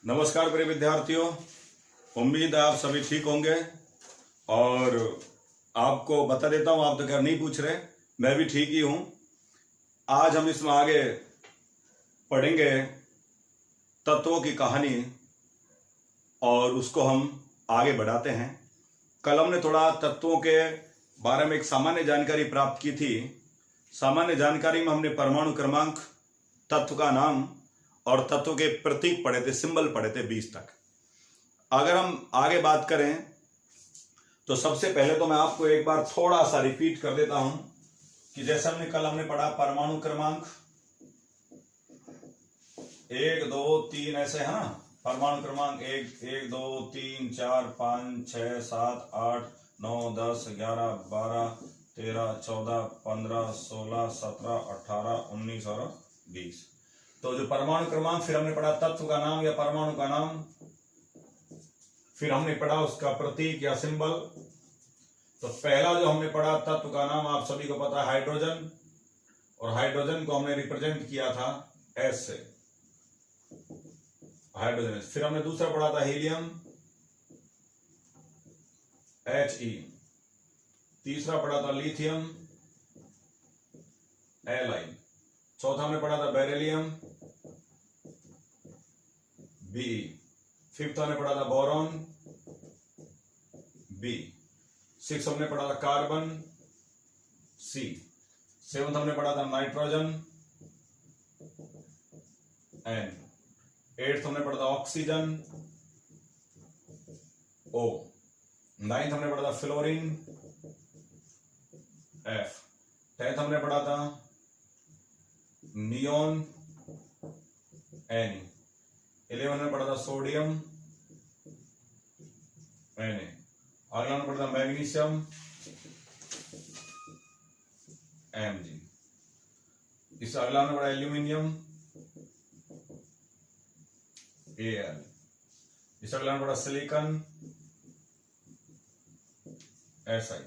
नमस्कार प्रिय विद्यार्थियों, उम्मीद है आप सभी ठीक होंगे। और आपको बता देता हूं, आप तो खैर नहीं पूछ रहे, मैं भी ठीक ही हूं। आज हम इसमें आगे पढ़ेंगे तत्वों की कहानी और उसको हम आगे बढ़ाते हैं। कल हमने थोड़ा तत्वों के बारे में एक सामान्य जानकारी प्राप्त की थी। सामान्य जानकारी में हमने परमाणु क्रमांक, तत्व का नाम और तत्व के प्रतीक पढ़े थे, सिंबल पढ़े थे 20 तक। अगर हम आगे बात करें तो सबसे पहले तो मैं आपको एक बार थोड़ा सा रिपीट कर देता हूं कि जैसे हमने पढ़ा परमाणु क्रमांक 1 2 3 ऐसे है ना। परमाणु क्रमांक 1 2 3 4 5 6 7 8 9 10 11 12 13 14 15 16 17 18 19 और 20। तो जो परमाणु क्रमांक, फिर हमने पढ़ा तत्व का नाम या परमाणु का नाम, फिर हमने पढ़ा उसका प्रतीक या सिंबल। तो पहला जो हमने पढ़ा तत्व का नाम, आप सभी को पता है हाइड्रोजन, और हाइड्रोजन को हमने रिप्रेजेंट किया था एस से, हाइड्रोजन। फिर हमने दूसरा पढ़ा था हीलियम, He। तीसरा पढ़ा था लिथियम, Li। चौथा हमने पढ़ा था बेरिलियम, Be। फिफ्थ हमने पढ़ा था बोरॉन, B। सिक्स हमने पढ़ा था कार्बन, C। सेवंथ हमने पढ़ा था नाइट्रोजन, N। एट्थ हमने पढ़ा था ऑक्सीजन, O। नाइन्थ हमने पढ़ा था फ्लोरीन, F। टेंथ हमने पढ़ा था नियोन, Na। 11 में पढ़ा था सोडियम, Na। अगला में पढ़ा था मैग्नीशियम, Mg। इस अगला में पढ़ा एल्यूमिनियम, Al। इस अगला में पढ़ा सिलिकॉन, Si।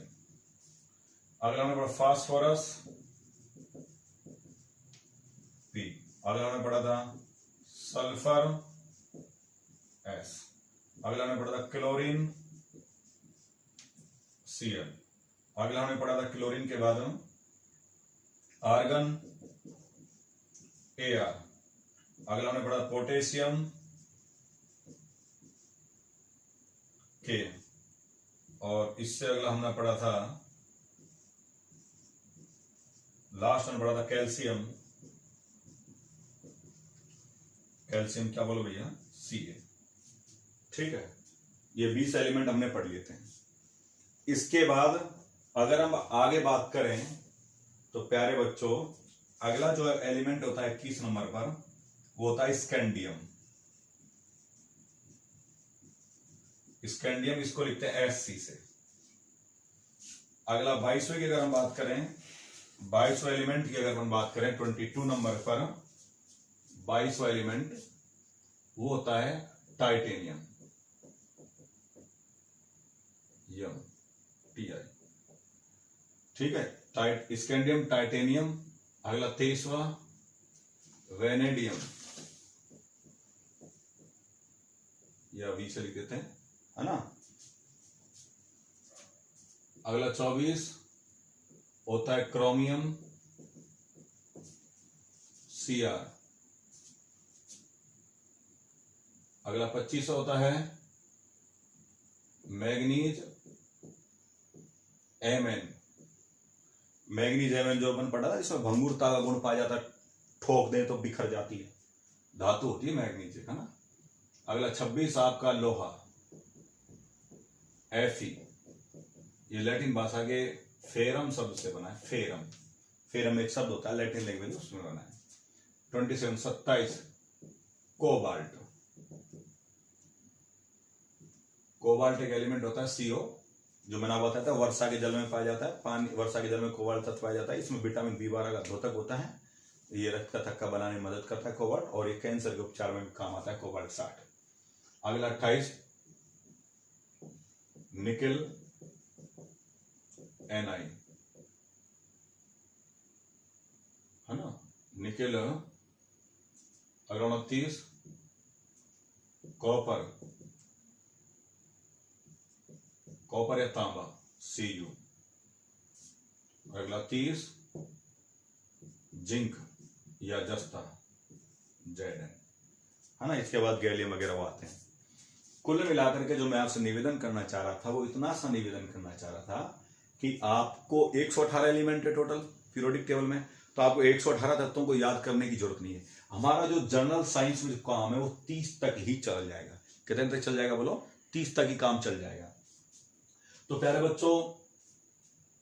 अगला में पढ़ा फास्फोरस, P। अगला में पढ़ा था सल्फर, S। अगला में पढ़ा था क्लोरीन, Cl। अगला हमने पढ़ा था क्लोरीन के बाद आर्गन, Ar। अगला हमने पढ़ा पोटेशियम, K। और इससे अगला हमने पढ़ा था, लास्ट में पढ़ा था कैल्शियम, कैल्शियम क्या बोलो भैया, Ca। ठीक है, ये 20 एलिमेंट हमने पढ़ लिए थे। इसके बाद अगर हम आगे बात करें तो प्यारे बच्चों, अगला जो एलिमेंट होता है 21 नंबर पर, वो होता है स्कैंडियम। स्कैंडियम, इसको लिखते हैं Sc से। अगला 22वें की अगर हम बात करें, 22वें एलिमेंट की अगर हम बात करें 22 नंबर पर, 22वां एलिमेंट वो होता है टाइटेनियम, यम, Ti। ठीक है, स्कैंडियम, टाइटेनियम। अगला 23वां वेनेडियम, या वी से लिख देते हैं, है ना। अगला 24 होता है क्रोमियम, Cr। अगला 25 होता है मैग्नीज, Mn। मैग्नीज Mn जो अपन पढ़ा था, इसमें भंगुरता का गुण पाया जाता है, ठोक दे तो बिखर जाती है, धातु होती है मैग्नीज, है ना। अगला 26 आपका लोहा, Fe। ये लैटिन भाषा के फेरम शब्द से बना है, फेरम। फेरम एक शब्द होता है लैटिन लैंग्वेज, उसमें बना है। 27 कोबाल्ट। कोबाल्ट एक एलिमेंट होता है CO, जो मैंने आपको बताया था वर्षा के जल में पाया जाता है, पानी, वर्षा के जल में कोबाल्ट तत्व पाया जाता है। इसमें विटामिन B12 का द्योतक होता है, ये रक्त का थक्का बनाने में मदद करता है कोबाल्ट, और ये कैंसर के उपचार में भी काम आता है कोबाल्ट 60। अगला 28 निकेल, Ni, है ना, निकेल। अगला 29 कॉपर, कॉपर या तांबा Cu। अगला 30 जिंक या जस्ता Zn, है ना। इसके बाद गैलियम वगैरह वो आते हैं। कुल मिलाकर के जो मैं आपसे निवेदन करना चाह रहा था वो इतना सा निवेदन करना चाह रहा था कि आपको 118 एलिमेंट है टोटल पीरियोडिक टेबल में, तो आपको 118 तत्वों को याद करने की जरूरत नहीं है। हमारा जो जनरल साइंस में काम है वो 30 तक ही चल जाएगा। कितने तक चल जाएगा बोलो? 30 तक ही काम चल जाएगा। तो प्यारे बच्चों,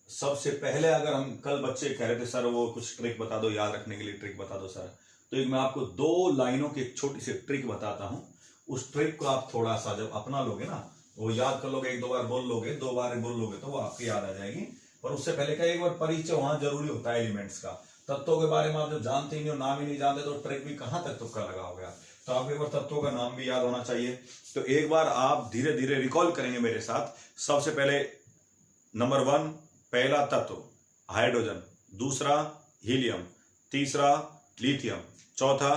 सबसे पहले अगर हम कल बच्चे कह रहे थे सर वो कुछ ट्रिक बता दो, याद रखने के लिए ट्रिक बता दो सर, तो एक मैं आपको 2 लाइनों की एक छोटी सी ट्रिक बताता हूं। उस ट्रिक को आप थोड़ा सा जब अपना लोगे ना, वो याद कर लोगे, 1-2 बार बोल लोगे, 2 बार बोल लोगे तो वो आपको याद आ जाएगी। पर उससे पहले का एक बार परिचय वहां जरूरी होता है एलिमेंट्स का। तत्वों के बारे में आप जब जानते ही नहीं हो, नाम ही नहीं जानते, तो ट्रिक भी कहां तक तुक्का लगाओगे आप। तो आपको एक बार तत्वों का नाम भी याद होना चाहिए। तो एक बार आप धीरे धीरे रिकॉल करेंगे मेरे साथ। सबसे पहले नंबर 1 पहला तत्व हाइड्रोजन, दूसरा हीलियम, तीसरा लिथियम, चौथा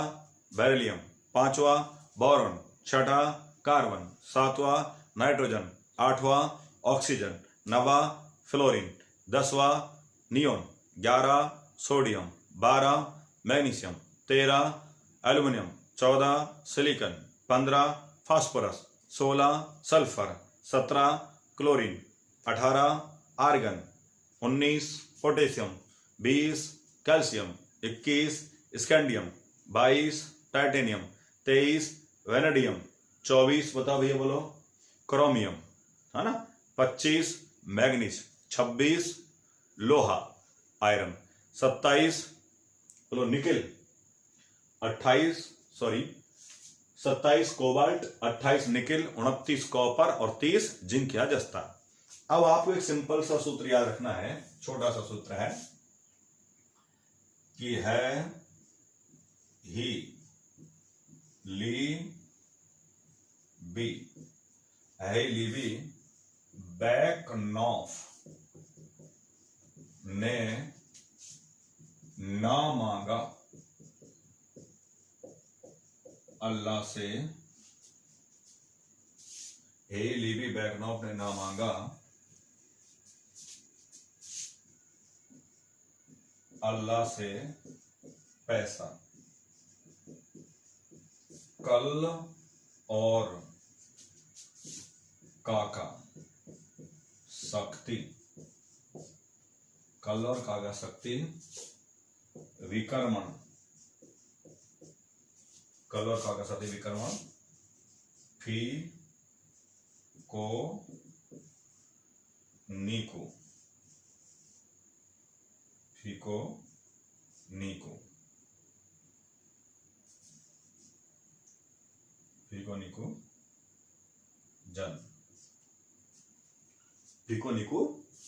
बेरिलियम, पांचवा बोरॉन, छठा कार्बन, सातवां नाइट्रोजन, आठवां ऑक्सीजन, नवा फ्लोरीन, 10वां neon, 11 sodium, 12 magnesium, 13 aluminium, 14 silicon, 15 phosphorus, 16 sulphur, 17 chlorine, 18 argon, 19 potassium, 20 calcium, 21 scandium, 22 titanium, 23 vanadium, 24 बताओ भैया बोलो क्रोमियम, है ना, 25 मैग्नीज, 26 लोहा आयरन, 27 बोलो निकेल, 27 कोबाल्ट, 28 निकेल, 29 कॉपर और 30 जिंक या जस्ता। अब आपको एक सिंपल सा सूत्र याद रखना है, छोटा सा सूत्र है कि है ही ली बी, है ली बी बैकनॉफ ने ना मांगा अल्लाह से, हे लीबी बैकनॉफ ने ना मांगा अल्लाह से पैसा, कल और काका शक्ति, कल और काका शक्ति विकर्मण, कल और काका शक्ति विकर्मण, फी को नीको, फी को नीको, फीको नीको जन, फीको नीको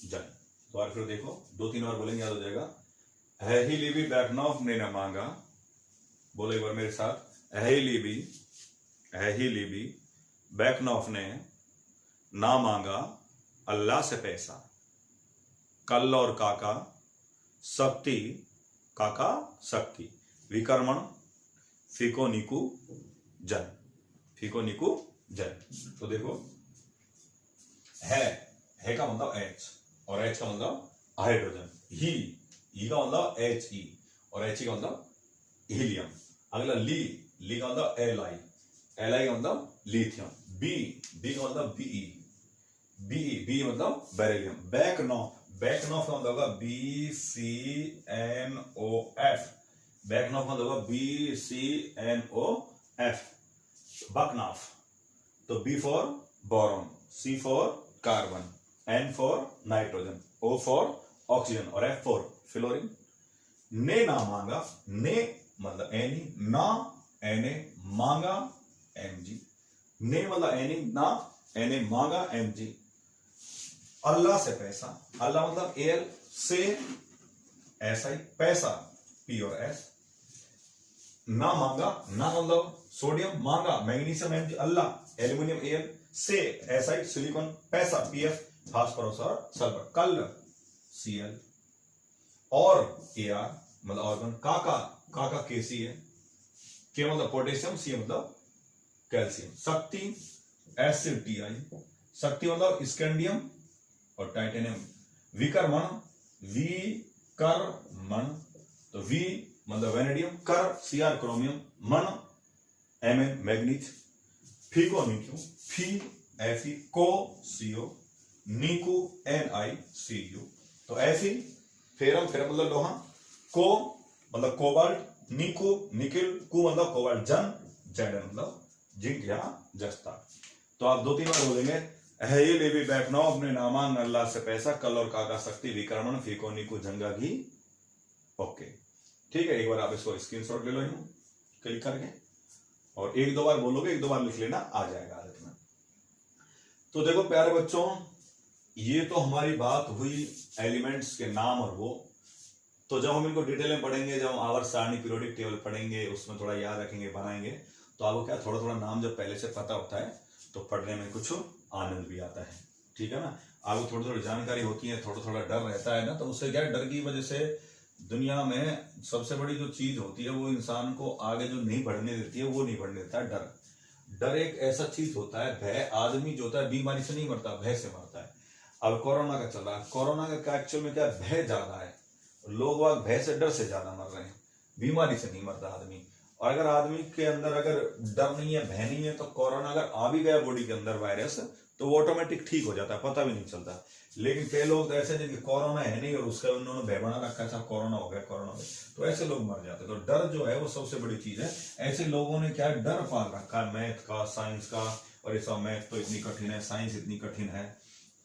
जन। तो बार फिर देखो 2-3 बार बोलेंगे, याद हो जाएगा। है ही लीबी बैकनॉफ ने न मांगा, बोलो एक बार मेरे साथ, है ही लीबी बैकनॉफ ने ना मांगा अल्लाह से पैसा, कल और काका शक्ति, काका शक्ति विकर्मण, फीको नीकू जन, फीको नीकू जन। तो देखो है का मतलब एच और एच का मतलब हाइड्रोजन, ही का मतलब एच ई और एच ई का मतलब हीलियम। अगला ली का मतलब एल आई का मतलब लिथियम, बी का मतलब बी मतलब बेरिलियम। बैकनॉफ का मतलब होगा BCNOF, बैकनॉफ का मतलब होगा BCNOF। बकनॉफ तो B for boron, C for carbon, N for nitrogen, O for oxygen और F फॉर फ्लोरीन। ने ना मांगा, ने मतलब एनी, ना एने, मांगा Mg, ने मतलब एनी, ना एने, मांगा Mg। अल्लाह से पैसा, अल्लाह मतलब एल, से SI, पैसा P और S। ना मांगा, ना मतलब सोडियम, मांगा मैग्नीशियम Mg, अल्लाह एल्युमिनियम Al, से SI सिलिकॉन, पैसा PF, फास्फोरस और सल्फर, कल Cl और Ar मतलब ऑर्गन, काका KC है, के मतलब पोटेशियम, C मतलब कैल्शियम। शक्ति एसिड Ti, शक्ति मतलब स्कैंडियम और टाइटेनियम। विकर्मण विकर्मण, तो वी मतलब वेनेडियम, कर Cr क्रोमियम, मन Mn मैग्नीज, फीको निक्यू फी Fe, को CO, नीकू NiCu। तो Fe फेरम, फेरम मतलब लोहा, को मतलब कोबाल्ट, नीकू निकिल, कु मतलब कोबाल्ट, जन जैडन मतलब जिंक या जस्ता। तो आप 2-3 बार बोलेंगे, है ये ले भी बैठना अपने नामांग अल्लाह से पैसा, कल और काका शक्ति, विक्रमण, फीको नीकू झंगा घी। ओके ठीक है, एक बार आप इसको स्क्रीनशॉट ले लो यूं क्लिक करके, और 1-2 बार बोलोगे, 1-2 बार लिख लेना, आ जाएगा आदत में। तो देखो प्यारे बच्चों, ये तो हमारी बात हुई एलिमेंट्स के नाम और वो। तो जब हम इनको डिटेल में पढ़ेंगे, जब हम आवर्त सारणी पीरियोडिक टेबल पढ़ेंगे, उसमें थोड़ा याद रखेंगे, बनाएंगे, तो आपको क्या थोड़ा थोड़ा नाम जब पहले से पता होता है तो पढ़ने में कुछ आनंद भी आता है, ठीक है ना। आपको थोड़ी थोड़ी जानकारी होती है, थोड़ा थोड़ा डर रहता है ना, तो उससे क्या, डर की वजह से दुनिया में सबसे बड़ी जो चीज होती है वो इंसान को आगे जो नहीं बढ़ने देती है, वो नहीं बढ़ने देता है डर। डर एक ऐसा चीज होता है, भय, आदमी जो होता है बीमारी से नहीं मरता, भय से मरता है। अब कोरोना का चल रहा है, कोरोना का एक्चुअल में क्या, भय ज्यादा है, लोग वाग भय से, डर से ज्यादा मर रहे हैं, बीमारी से नहीं मरता आदमी। और अगर आदमी के अंदर अगर डर नहीं है, भय नहीं है, तो कोरोना अगर आ भी गया बॉडी के अंदर वायरस, तो वो ऑटोमेटिक ठीक हो जाता है, पता भी नहीं चलता। लेकिन कई लोग तो ऐसे जिनके कोरोना है नहीं और उसका उन्होंने भय बना रखा है, कोरोना हो गया, कोरोना हो गया, तो ऐसे लोग मर जाते हैं। तो डर जो है वो सबसे बड़ी चीज है। ऐसे लोगों ने क्या डर पाल रखा है मैथ का, साइंस का, और ये सब मैथ तो इतनी कठिन है, साइंस इतनी कठिन है।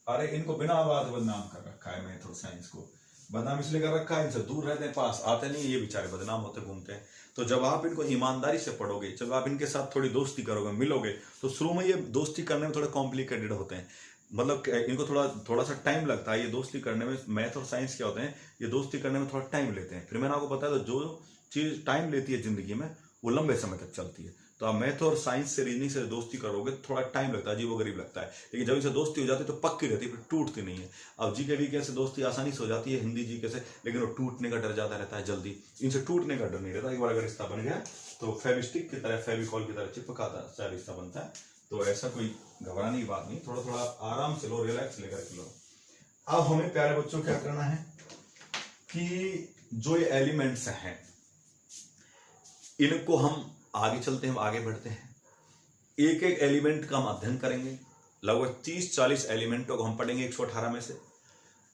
अरे इनको बिना बात बदनाम कर रखा है, मैथ और साइंस को बदनाम इसलिए कर रखा है, इनसे दूर रहते हैं, पास आते नहीं, ये बेचारे बदनाम होते घूमते हैं। तो जब आप इनको ईमानदारी से पढ़ोगे, जब आप इनके साथ थोड़ी दोस्ती करोगे, मिलोगे, तो शुरू में ये दोस्ती करने में थोड़े कॉम्प्लिकेटेड होते हैं, मतलब इनको थोड़ा सा टाइम लगता है ये दोस्ती करने में। मैथ और साइंस क्या होते हैं, ये दोस्ती करने में थोड़ा टाइम लेते हैं। फिर मैंने आपको बताया, तो जो चीज टाइम लेती है जिंदगी में वो लंबे समय तक चलती है। तो आप मैथ और साइंस से, रीजनिंग से दोस्ती करोगे, थोड़ा टाइम लगता है, अजीब व गरीब लगता है, लेकिन जब इनसे दोस्ती हो जाती है तो पक्की रहती है, फिर टूटती नहीं है। अब जीके वीके से दोस्ती आसानी से हो जाती है, हिंदी जीके से, लेकिन वो टूटने का डर ज्यादा रहता है जल्दी। इनसे टूटने का डर नहीं रहता, एक बार अगर रिश्ता बन गया तो फेविस्टिक की तरह, फेविकॉल की तरह चिपकाता सा रिश्ता बनता है। तो ऐसा कोई घबराने की बात नहीं, थोड़ा थोड़ा आराम से लो, रिलैक्स लेकर के लो। अब हमें प्यारे बच्चों क्या करना है कि जो ये एलिमेंट्स हैं इनको हम आगे चलते हैं, आगे बढ़ते हैं, एक एक एलिमेंट का हम अध्ययन करेंगे। लगभग 30-40 एलिमेंटों को हम पढ़ेंगे 118 में से,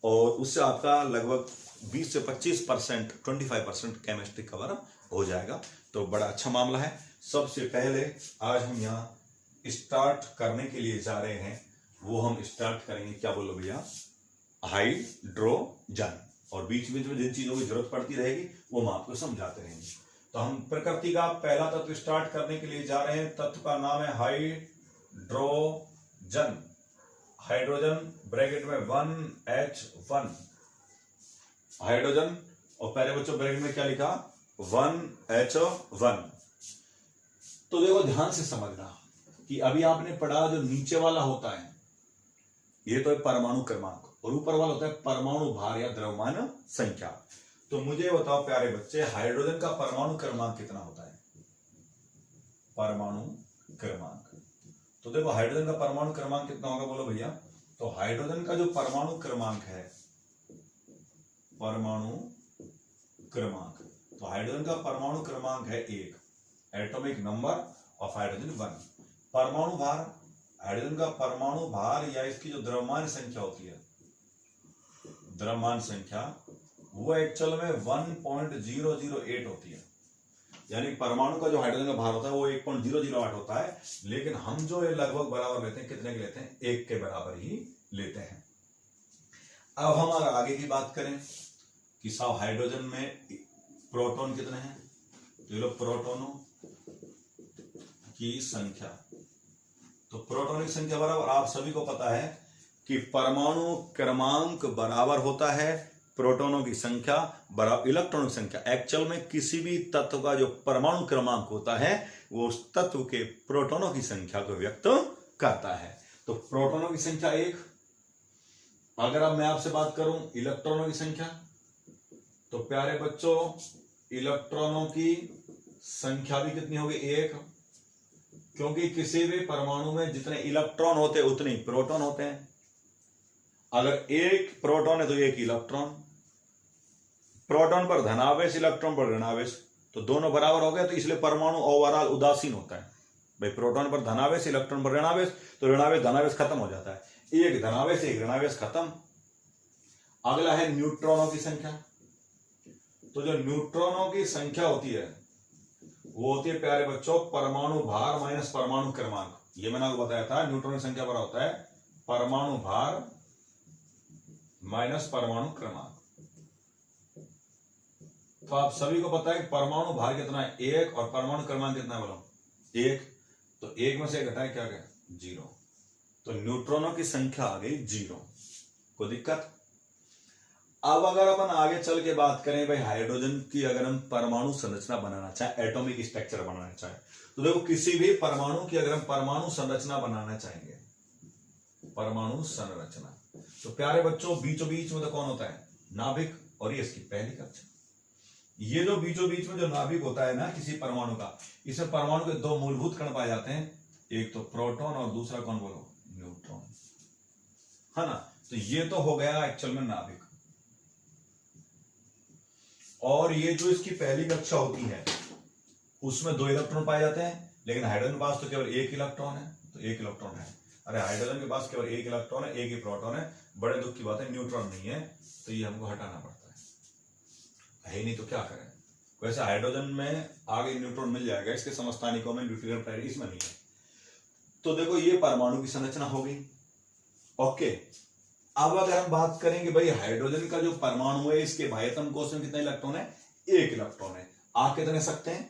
और उससे आपका लगभग 20 से 25%, 25% केमिस्ट्री कवर हो जाएगा। तो बड़ा अच्छा मामला है। सबसे पहले आज हम यहाँ स्टार्ट करने के लिए जा रहे हैं, वो हम स्टार्ट करेंगे, क्या बोलो भैया, हाइड्रोजन। और बीच बीच में जिन चीजों की जरूरत पड़ती रहेगी वो हम आपको समझाते रहेंगे। तो हम प्रकृति का पहला तत्व स्टार्ट करने के लिए जा रहे हैं। तत्व का नाम है हाइड्रोजन। हाइड्रोजन ब्रैकेट में 1H1 हाइड्रोजन, और पहले बच्चों ब्रैकेट में क्या लिखा, 1H1। तो देखो ध्यान से समझना कि अभी आपने पढ़ा जो नीचे वाला होता है ये तो है परमाणु क्रमांक, और ऊपर वाला होता है परमाणु भार या द्रव्यमान संख्या। तो मुझे बताओ प्यारे बच्चे, हाइड्रोजन का परमाणु क्रमांक कितना होता है, परमाणु क्रमांक। तो देखो हाइड्रोजन का परमाणु क्रमांक कितना होगा, बोलो भैया। तो हाइड्रोजन का जो परमाणु क्रमांक है, परमाणु क्रमांक, तो हाइड्रोजन का परमाणु क्रमांक है 1, एटॉमिक नंबर ऑफ हाइड्रोजन 1। परमाणु भार, हाइड्रोजन का परमाणु भार या इसकी जो द्रव्यमान संख्या होती है, द्रव्यमान संख्या, वो एक्चुअल में 1.008 होती है। यानी परमाणु का जो हाइड्रोजन का भार होता है वो 1.008 होता है, लेकिन हम जो ये लगभग बराबर लेते हैं, कितने के लेते हैं, 1 के बराबर ही लेते हैं। अब हम अगर आगे की बात करें कि साहब हाइड्रोजन में प्रोटॉन कितने हैं, तो ये लोग प्रोटॉनों की संख्या, तो प्रोटॉन की संख्या बराबर, आप सभी को पता है कि परमाणु क्रमांक बराबर होता है प्रोटॉनों की संख्या बराबर इलेक्ट्रॉनों की संख्या। एक्चुअल में किसी भी तत्व का जो परमाणु क्रमांक होता है वो उस तत्व के प्रोटॉनों की संख्या को व्यक्त करता है। तो प्रोटॉनों की संख्या 1। अगर अब मैं आपसे बात करूं इलेक्ट्रॉनों की संख्या, तो प्यारे बच्चों इलेक्ट्रॉनों की संख्या भी कितनी होगी, 1। क्योंकि किसी भी परमाणु में जितने इलेक्ट्रॉन होते हैं उतने ही प्रोटॉन होते हैं। अगर एक प्रोटॉन है तो एक इलेक्ट्रॉन, प्रोटॉन पर धनावेश इलेक्ट्रॉन पर ऋणावेश, तो दोनों बराबर हो गए, तो इसलिए परमाणु ओवरऑल उदासीन होता है। भाई प्रोटॉन पर धनावेश इलेक्ट्रॉन पर ऋणावेश, तो ऋणावेश धनावेश खत्म हो जाता है, एक धनावेश एक ऋणावेश खत्म। अगला है न्यूट्रॉनों की संख्या। तो जो न्यूट्रॉनों की संख्या होती है वो होती है प्यारे बच्चों परमाणु भार माइनस परमाणु क्रमांक। ये मैंने आपको बताया था, न्यूट्रॉन की संख्या बड़ा होता है परमाणु भार माइनस परमाणु क्रमांक। तो आप सभी को पता है कि परमाणु भार कितना है, एक, और परमाणु क्रमांक कितना है, बोलो एक। तो एक में से घटाए क्या गया, जीरो। तो न्यूट्रॉनों की संख्या आ गई जीरो। कोई दिक्कत? अब अगर अपन आगे चल के बात करें भाई हाइड्रोजन की, अगर हम परमाणु संरचना बनाना चाहे, एटॉमिक स्ट्रक्चर बनाना चाहे, तो देखो किसी भी परमाणु की अगर हम परमाणु संरचना बनाना चाहेंगे, परमाणु संरचना, तो प्यारे बच्चों बीचों बीच में तो कौन होता है, नाभिक। और ये इसकी पहली कक्षा। ये जो बीचों बीच में जो नाभिक होता है ना किसी परमाणु का, इसमें परमाणु के दो मूलभूत कण पाए जाते हैं, एक तो प्रोटॉन और दूसरा कौन, बोलो न्यूट्रॉन, है ना। तो ये तो हो गया एक्चुअल में नाभिक। और ये जो इसकी पहली कक्षा होती है उसमें दो इलेक्ट्रॉन पाए जाते हैं, लेकिन हाइड्रोजन के पास तो केवल एक इलेक्ट्रॉन है, तो एक इलेक्ट्रॉन है। अरे हाइड्रोजन के पास केवल एक इलेक्ट्रॉन है, एक ही प्रोटॉन है। बड़े दुख की बात है न्यूट्रॉन नहीं है, तो ये हमको हटाना पड़ता है नहीं तो क्या करें। वैसे हाइड्रोजन में आगे न्यूट्रॉन मिल जाएगा, इसके समस्थानिकों में ड्यूटेरियम ट्राइड इसमें नहीं है। तो देखो ये परमाणु की संरचना हो गई। ओके, अब अगर हम बात करेंगे भाई हाइड्रोजन का जो परमाणु है इसके बाह्यतम कोश में कितने इलेक्ट्रॉन है, एक इलेक्ट्रॉन है। आप कितने सकते हैं,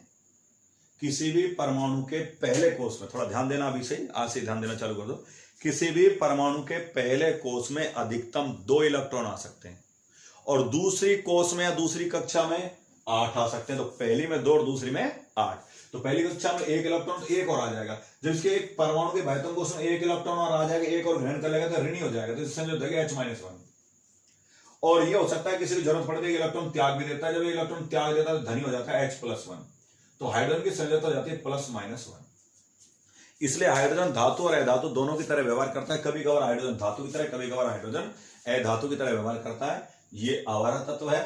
किसी भी परमाणु के पहले कोश में, थोड़ा ध्यान देना अभी से, आज से ध्यान देना चालू कर दो, किसी भी परमाणु के पहले कोश में अधिकतम 2 इलेक्ट्रॉन आ सकते हैं, और दूसरी कोश में या दूसरी कक्षा में 8 आ सकते हैं। तो पहली में 2 और दूसरी में 8, तो पहली कक्षा में 1 इलेक्ट्रॉन, तो एक और आ जाएगा। जब इसके एक परमाणु के बाह्यतम कोश में 1 इलेक्ट्रॉन और आ जाएगा, एक और ग्रहण कर लेगा तो ऋणी हो जाएगा, तो इससे जो देगा H-1। और ये हो सकता है किसी की जरूरत पड़ती है इलेक्ट्रॉन त्याग भी देता है, जब इलेक्ट्रॉन त्याग देता है तो धनी हो जाता है H+1। तो हाइड्रोजन की संरचना हो जाती है +-1। इसलिए हाइड्रोजन धातु और अधातु दोनों की तरह व्यवहार करता है। कभी कभार हाइड्रोजन धातु की तरह, कभी कभार हाइड्रोजन अधातु की तरह व्यवहार करता है। ये आवारा तत्व है।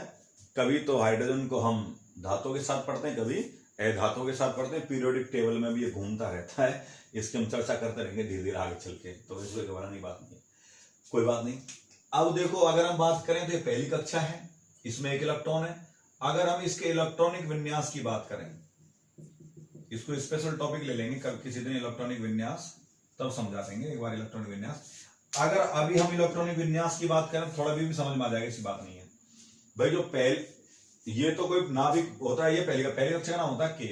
कभी तो हाइड्रोजन को हम धातु के साथ पढ़ते हैं, कभी अधातुओं के साथ पढ़ते हैं। पीरियोडिक टेबल में भी ये घूमता रहता है, इसकी हम चर्चा करते रहेंगे धीरे धीरे आगे चल के, तो इसमें घबराने की बात नहीं, कोई बात नहीं। अब देखो अगर हम बात करें तो ये पहली कक्षा है, इसमें 1 इलेक्ट्रॉन है। अगर हम इसके इलेक्ट्रॉनिक विन्यास की बात करें, इसको स्पेशल टॉपिक ले लेंगे कल किसी दिन, इलेक्ट्रॉनिक विन्यास, तब समझा देंगे एक बार इलेक्ट्रॉनिक विन्यास। अगर अभी हम इलेक्ट्रॉनिक विन्यास की बात करें थोड़ा भी समझ में आ जाएगा, ऐसी बात नहीं है भाई। जो पहले ये तो कोई नाभिक होता है, ये पहली कक्षा का नाम होता है के,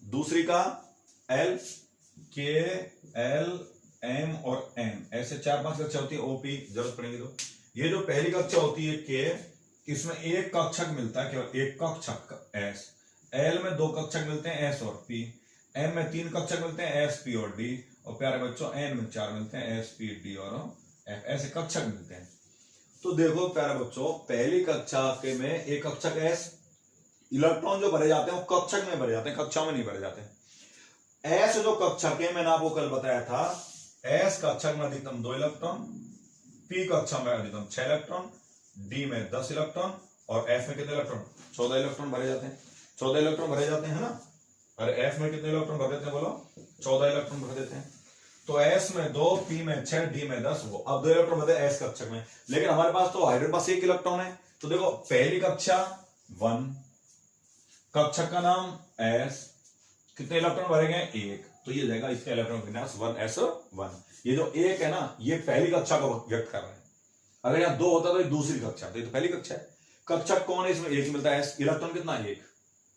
दूसरी का एल, के, एल, एम और एम, ऐसे 4-5 कक्षा होती है। ओपी जरूरत पड़ेगी तो ये जो पहली कक्षा होती है के, इसमें एक कक्षक मिलता है, केवल एक कक्षक एस। एल में 2 कक्षक मिलते हैं एस और पी। एम में 3 कक्षक मिलते हैं एस, पी और डी। और प्यारे बच्चों एन में 4 मिलते हैं एस, पी, डी और एफ, ऐसे कक्षक मिलते हैं। तो देखो प्यारे बच्चों पहली कक्षा के में एक कक्षक एस, इलेक्ट्रॉन जो भरे जाते हैं वो कक्षक में भरे जाते हैं, कक्षा में नहीं भरे जाते। एस जो कक्षक है मैंने आपको कल बताया था, एस कक्षक में अधिकतम 2 इलेक्ट्रॉन, पी कक्षा में अधिकतम 6 इलेक्ट्रॉन, डी में 10 इलेक्ट्रॉन और एफ में कितने इलेक्ट्रॉन, 14 इलेक्ट्रॉन भरे जाते हैं। 14 इलेक्ट्रॉन भरे जाते हैं ना। और एफ में कितने इलेक्ट्रॉन भर देते हैं, बोलो 14 इलेक्ट्रॉन भर देते हैं। तो एस में 2, पी में 6, डी में 10, वो अब 2 इलेक्ट्रॉन भरते हैं एस कक्षक में। लेकिन हमारे पास तो हाइड्रोजन पास 1 इलेक्ट्रॉन है। तो देखो पहली कक्षा 1, कक्षक का नाम एस, कितने इलेक्ट्रॉन भरे गए 1, तो ये जाएगा इसका इलेक्ट्रॉन विन्यास 1s1। ये जो 1 है ना ये पहली कक्षा को व्यक्त कर रहा है। अगर यहाँ 2 होता तो ये दूसरी कक्षा, तो ये तो पहली कक्षा है। कक्षक कौन है, इसमें 1 मिलता है, इलेक्ट्रॉन कितना 1,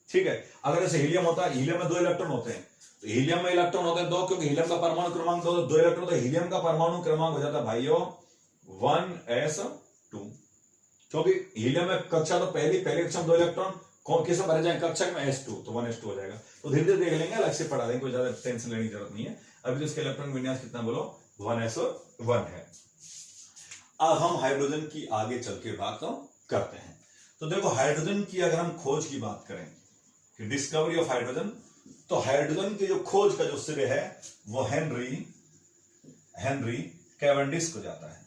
ठीक है। अगर ऐसे हीलियम होता है, हीलियम में 2 इलेक्ट्रॉन होते हैं, तो हीलियम में इलेक्ट्रॉन होते हैं 2, क्योंकि हीलियम का परमाणु क्रमांक 2 इलेक्ट्रॉन, तो हीलियम का परमाणु क्रमांक हो जाता है भाइयों 1s2। क्योंकि हीलियम में कक्षा तो पहली कक्षा में 2 इलेक्ट्रॉन किस में भरे जाए, कक्षक में s2, तो 1s2 हो जाएगा। तो धीरे धीरे देख लेंगे, अलग से पढ़ा देंगे, कोई ज्यादा टेंशन लेने की जरूरत नहीं है। अभी तो इसका इलेक्ट्रॉन विन्यास कितना, बोलो 1s1 है। अब हम हाइड्रोजन की आगे चल के बात करते हैं। तो देखो हाइड्रोजन की अगर हम खोज की बात करें कि डिस्कवरी ऑफ हाइड्रोजन, तो हाइड्रोजन की जो खोज का जो श्रेय है वो हेनरी कैवेंडिश को जाता है।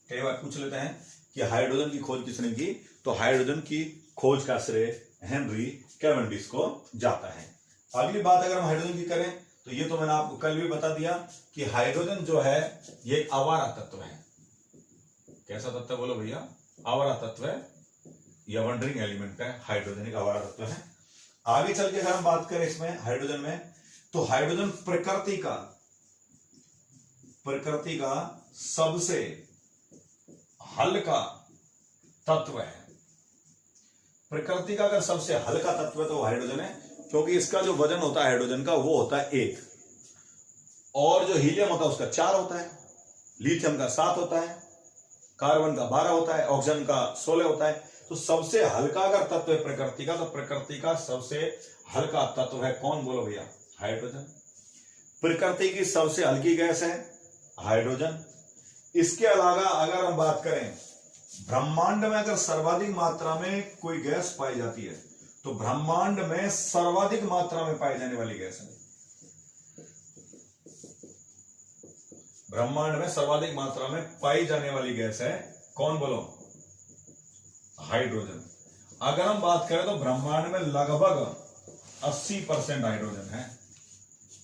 कई बार पूछ लेते हैं कि हाइड्रोजन की खोज किसने की, तो हाइड्रोजन की खोज का श्रेय हेनरी कैवेंडिश को जाता है। अगली बात अगर हम हाइड्रोजन की करें तो ये तो मैंने आपको कल भी बता दिया कि हाइड्रोजन जो है ये एक आवारा तत्व है। कैसा तत्व बोलो भैया? आवारा तत्व है या वंडरिंग एलिमेंट है। हाइड्रोजन एक आवारा तत्व है। आगे चल के अगर हम बात करें इसमें हाइड्रोजन में, तो हाइड्रोजन प्रकृति का सबसे हल्का तत्व है। प्रकृति का अगर सबसे हल्का तत्व है तो हाइड्रोजन है, क्योंकि इसका जो वजन होता है हाइड्रोजन का वो होता है 1, और जो हीलियम होता है उसका 4 होता है, लिथियम का 7 होता है, कार्बन का 12 होता है, ऑक्सीजन का 16 होता है। तो सबसे हल्का अगर तत्व है प्रकृति का, तो प्रकृति का सबसे हल्का तत्व है कौन बोलो भैया? हाइड्रोजन। प्रकृति की सबसे हल्की गैस है हाइड्रोजन। इसके अलावा अगर हम बात करें ब्रह्मांड में अगर सर्वाधिक मात्रा में कोई गैस पाई जाती है तो ब्रह्मांड में सर्वाधिक मात्रा में पाई जाने वाली गैस है, ब्रह्मांड में सर्वाधिक मात्रा में पाई जाने वाली गैस है कौन बोलो? हाइड्रोजन। अगर हम बात करें तो ब्रह्मांड में लगभग 80% हाइड्रोजन है।